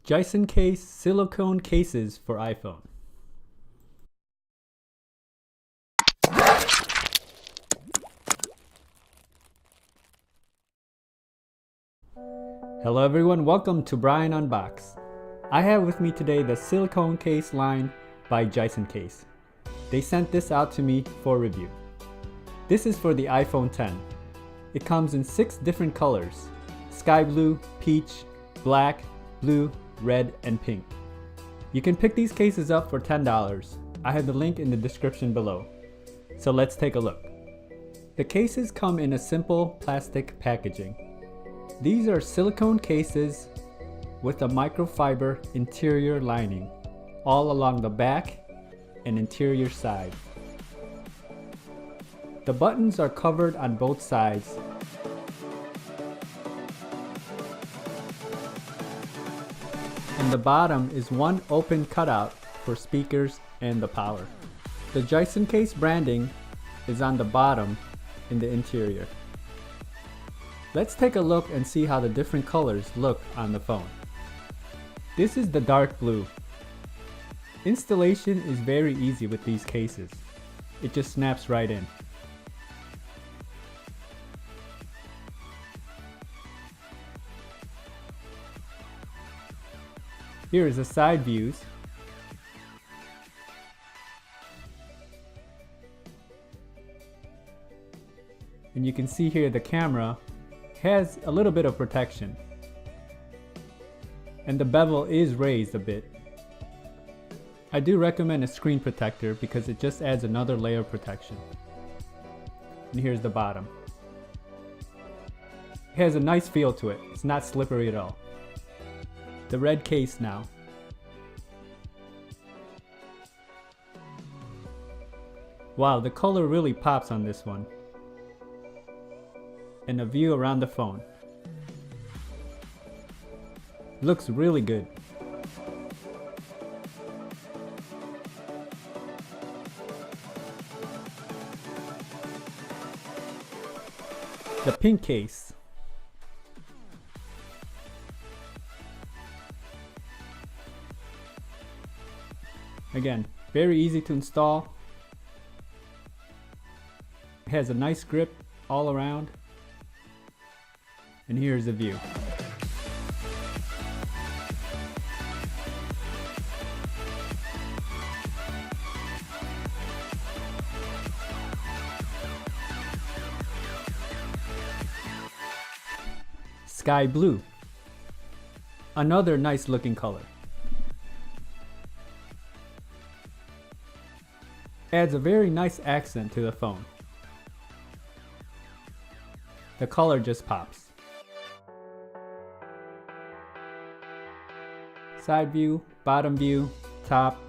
Jisoncase silicone cases for iPhone. Hello everyone, welcome to Brian Unboxed. I have with me today the Silicone Case line by Jisoncase. They sent this out to me for review. This is for the iPhone X. It comes in 6 different colors: sky blue, peach, black, blue, red, and pink. You can pick these cases up for $10. I have the link in the description below. So let's take a look. The cases come in a simple plastic packaging. These are silicone cases with a microfiber interior lining all along the back and interior side. The buttons are covered on both sides. And the bottom is one open cutout for speakers and the power. The Jisoncase branding is on the bottom in the interior. Let's take a look and see how the different colors look on the phone. This is the dark blue. Installation is very easy with these cases. It just snaps right in. Here is the side views. And you can see here the camera has a little bit of protection. And the bevel is raised a bit. I do recommend a screen protector because it just adds another layer of protection. And here's the bottom. It has a nice feel to it. It's not slippery at all. The red case now. Wow, the color really pops on this one. And a view around the phone. Looks really good. The pink case. Again, very easy to install. It has a nice grip all around. And here's the view. Sky blue. Another nice looking color. Adds a very nice accent to the phone. The color just pops. Side view, bottom view, top,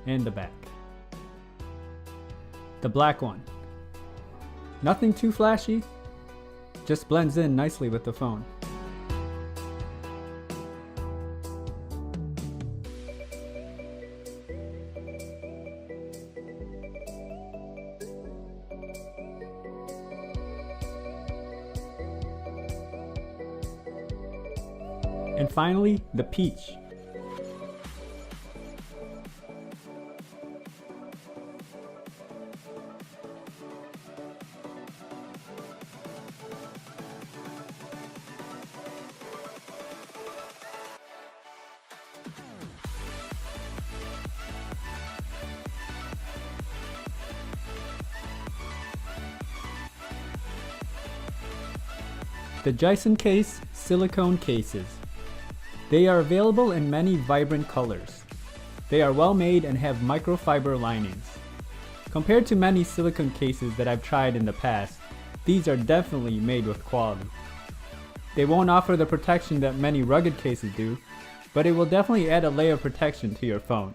and the back. The black one. Nothing too flashy, just blends in nicely with the phone. And finally, the peach. The Jisoncase silicone cases. They are available in many vibrant colors. They are well made and have microfiber linings. Compared to many silicone cases that I've tried in the past, these are definitely made with quality. They won't offer the protection that many rugged cases do, but it will definitely add a layer of protection to your phone.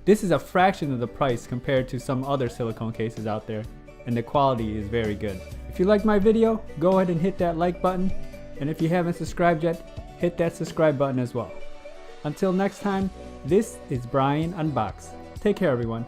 This is a fraction of the price compared to some other silicone cases out there, and the quality is very good. If you liked my video, go ahead and hit that like button, and if you haven't subscribed yet, hit that subscribe button as well. Until next time, this is Brian Unboxed. Take care everyone.